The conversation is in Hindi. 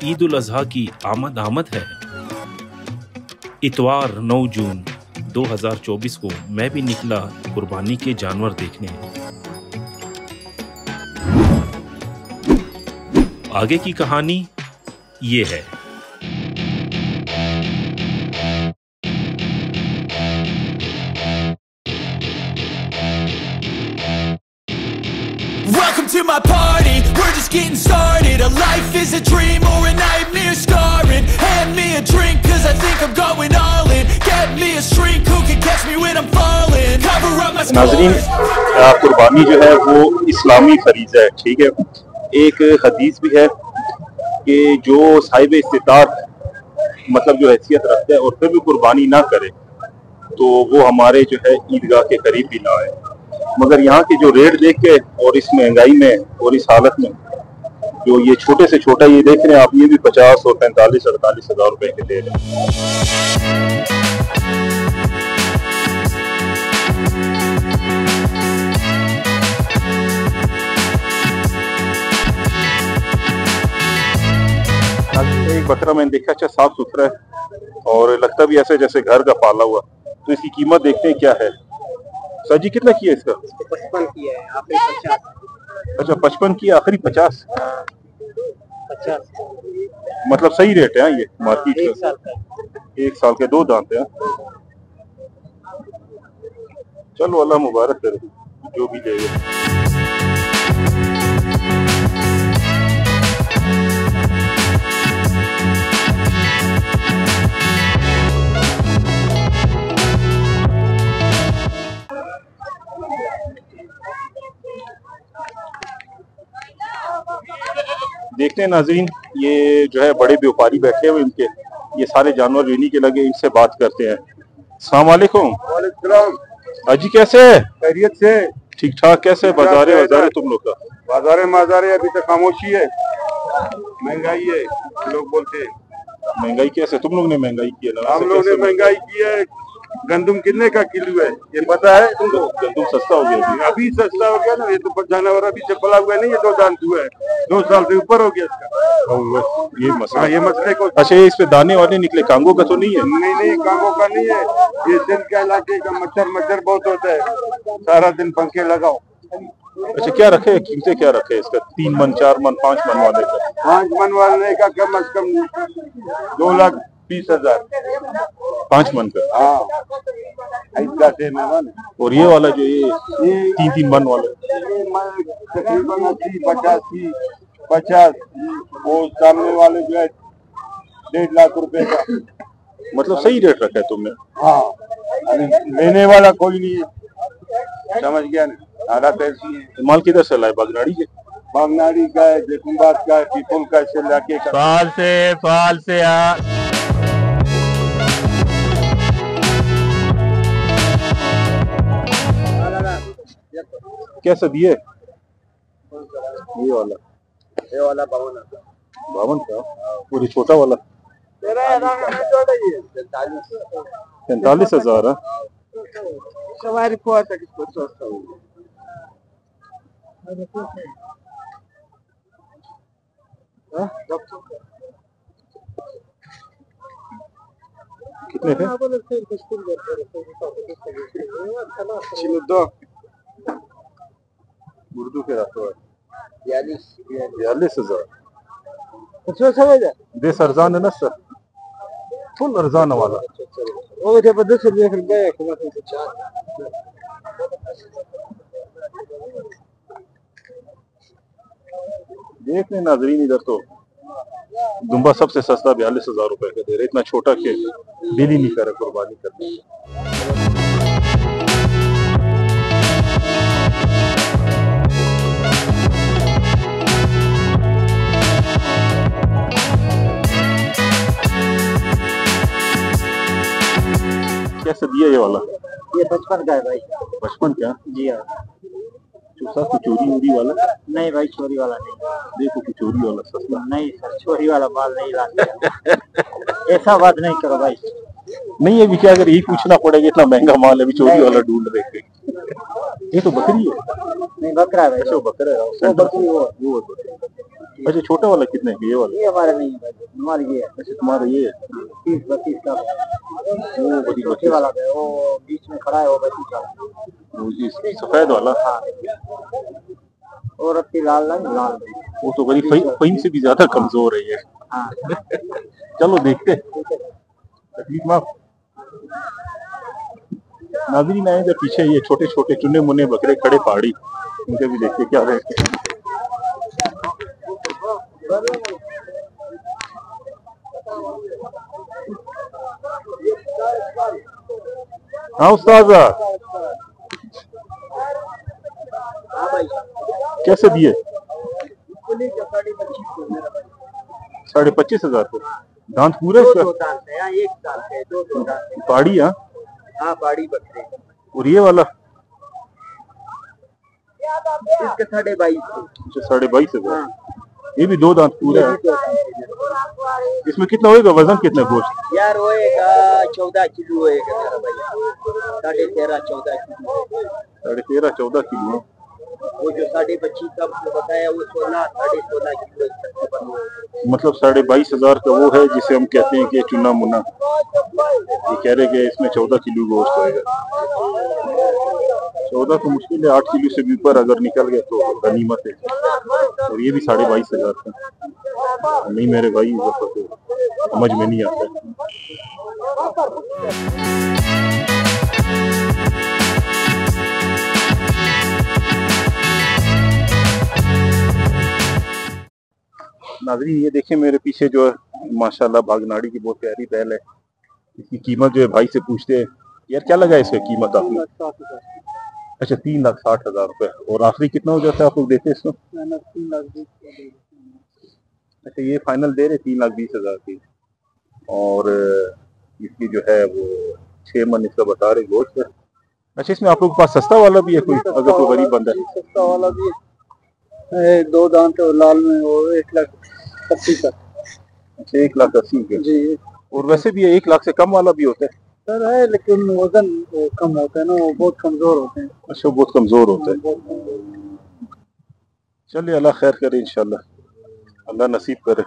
ईद उल अजहा की आमद है। इतवार 9 जून 2024 को मैं भी निकला कुर्बानी के जानवर देखने। आगे की कहानी ये है। Welcome to my party, we're just getting started. A life is a dream or a nightmare scarring. Hand me a drink cause I think I'm going all in. Get me a shrink who can catch me when I'm falling. Cover up my नाज़रीन, कुर्बानी जो है वो इस्लामी फरीज़ा है, ठीक है। एक हदीस भी है कि जो साहिब इस्तिताअत मतलब जो हैसियत रखता है और फिर भी कुर्बानी ना करे तो वो हमारे जो है ईदगाह के करीब भी ना आए। मगर यहाँ के जो रेट देख के और इस महंगाई में और इस हालत में जो ये छोटे से छोटा ये देख रहे हैं आप, ये भी 50 और 45-48 हज़ार रुपए के दे रहे हैं। एक बकरा मैंने देखा, अच्छा साफ सुथरा है और लगता भी ऐसे जैसे घर का पाला हुआ। तो इसकी कीमत देखते हैं क्या है। सर जी कितना किया इसका? 55 किया है, आखिरी 50। अच्छा 55 की आखिरी 50। 50 मतलब सही रेट है ये मार्केट का। 1 साल का, 1 साल के 2 दांत हैं। चलो अल्लाह मुबारक करे जो भी देगा। देखते हैं नाज़रीन, ये जो है बड़े व्यापारी बैठे हुए इनके, ये सारे जानवर लेने के लगे, इनसे बात करते हैं। अस्सलाम वालेकुम। हाजी कैसे है? खैरियत से? ठीक ठाक। कैसे बाजारे तुम लोग का? बाजारे अभी तक खामोशी है, महंगाई है। लोग बोलते हैं महंगाई कैसे? तुम लोग ने महंगाई की है ना? हम लोग ने महंगाई की है। गंदम कितने का किलो है ये पता है तुमको? गंदम सस्ता हो गया अभी सस्ता हो गया ना। ये तो जानवर अभी से पला हुआ नहीं, ये 2 दांत हुआ है, 2 साल से ऊपर हो गया इसका। ये मसला, ये मसले को। अच्छा ये इस पे दाने वाने निकले, कांगो का तो नहीं है? नहीं कांगो का नहीं है। ये सिंध के इलाके का मच्छर बहुत होता है, सारा दिन पंखे लगाओ। अच्छा क्या रखे, कीमतें क्या रखे इसका? 3 मन, 4 मन, 5 मन वाले का? 5 मन वाले का कम अज कम 2,20,000। 5 मन का? हाँ। और ये वाला जो ये 3 मन वाले तकरीबन 80, 50 वो सामने वाले जो है 1.5 लाख रुपए का। मतलब सही रेट रखा है तुमने? हाँ, लेने वाला कोई नहीं है, समझ गया ना। हालात ऐसी है। माल किधर से लाए? बागनाड़ी के? बागनाड़ी का है, जैकुम्बाद का है, पीपल का, इस इलाके का। फाल से कैसे दिए? ये वाला 52 का। पूरी छोटा वाला 45,000 है। सवारी को तक कितने थे? उर्दू के रातों 42,000। दे सरजान है ना सर, फुल अरजान वाला। देख लें नाजरीन, इधर तो दुम्बा सबसे सस्ता 42,000 रुपए का दे रहे। इतना छोटा के दिल ही नहीं करे कुर्बानी करने। कैसे दिया ये वाला? ये 55 का है भाई। 55 क्या? जी हाँ। चूसा चोरी वाला? नहीं भाई, चोरी वाला नहीं। देखो चोरी वाला सस्ता। नहीं सर, चोरी वाला माल नहीं लाते। ऐसा बात नहीं करो भाई। नहीं अभी क्या, अगर यही पूछना पड़ेगा इतना महंगा माल है, अभी चोरी वाला ढूंढ रहे थे। ये तो बकरी है। नहीं बकरा है। ऐसे बकरा है। वो बकरी वो है। अच्छा छोटा वाला कितने का? ये वाला? ये हमारा नहीं है भाई, हमारा ये है। अच्छा तुम्हारा ये है? 30-32 का है। वो बड़ी छोटे वाला है, वो बीच में खड़ा है, वो 32 वाला। सफेद वाला? हाँ। और अपनी लाल लाल लाल वो तो बड़ी फहीम से भी ज्यादा कमजोर है ये। हाँ। चलो देखते। तकलीफ माफ। नाज़रीन आए इधर पीछे ये छोटे छोटे चुने मुने बकरे खड़े पहाड़ी, उनके भी देखते क्या रेट है। हाँ उस्ताद कैसे दिए? 25,500 को। दांत पूरे इसका? पहाड़ी? हाँ पहाड़ी बकरे। और ये वाला? इसके 22,500। 22,500। ये भी 2 दांत पूरे हैं। इसमें कितना होएगा वजन, कितना गोश्त? यार होएगा 14 किलो होएगा मेरा भाई। 13.5-14 किलो। 13.5-14 किलो। वो जो 25,500 का बताया वो 16-16.5 किलो। मतलब 22,500 का वो है जिसे हम कहते हैं कि चुना मुना। ये कह रहे कि इसमें 14 किलो गोश्त होएगा। 14 तो मुश्किल है, 8 किलो से भी ऊपर अगर निकल गया तो गनीमत है। और ये भी 22,500 का। नहीं मेरे भाई तो समझ में नहीं आता। नाज़रीन ये देखें मेरे पीछे जो है माशाल्लाह बागनाड़ी की बहुत प्यारी बैल है। इसकी कीमत जो है भाई से पूछते हैं। यार क्या लगा इसका कीमत आपने? अच्छा 3,60,000 रुपए। और आखिरी कितना हो जाता है आप लोग देते हैं इसको? 3,20,000। अच्छा ये फाइनल दे रहे 3,20,000 की। और इसकी जो है वो 6 मन इसका बता रहे गोश्त है। अच्छा इसमें आप लोग के पास सस्ता वाला भी है कोई, अगर कोई गरीब बंदा है? सस्ता वाला भी है, 2 दांत और लाल में, वो 1,80,000 का। अच्छा 1,80,000 का जी। और वैसे भी 1 लाख से कम वाला भी होता है? सर है लेकिन वजन कम होता है ना, वो बहुत कमजोर होते हैं। अच्छा बहुत कमजोर होता है। चलिए अल्लाह खैर करे इंशाल्लाह, अल्लाह नसीब करे।